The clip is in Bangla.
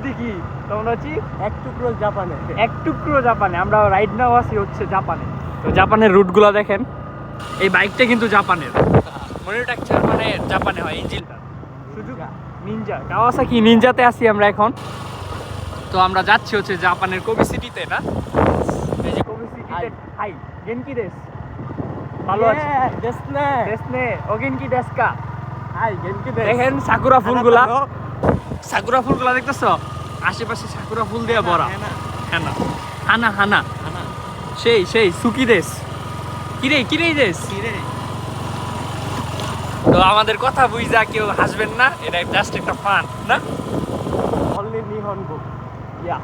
অনুভূতি কি? তোমরা হচ্ছে এক টুকরো জাপানে। এক টুকরো জাপানে। আমরা রাইড নাও আছি হচ্ছে জাপানে। তো জাপানের রুটগুলো দেখেন। এই বাইকটা কিন্তু জাপানের, ম্যানুফ্যাকচার মানে জাপানে হয় ইঞ্জিনটা। সুজুকি নিনজা, কাওয়াসাকি নিনজাতে আছি আমরা এখন। তো আমরা যাচ্ছি হচ্ছে জাপানের কোবি সিটিতে, না? এই যে কোবি সিটিতে। হাই গেনকি দেশ, ভালো আছে দেশনে দেশনে ওগেনকি দেশকা। হাই গেনকি দেশ। দেখেন সাকুরা ফুলগুলা, সাকুরা ফুলগুলা দেখতেছো? আশেপাশে সাকুরা ফুল দিয়ে ভরা। হানা হানা হানা হানা সেই সেই সুকি দেশ। কিরে কিরে দেশ। তো আমাদের কথা বুঝা কেউ হাসবেন না, এটা জাস্ট একটা ফান, না? অনলি নিহনগো। ইয়া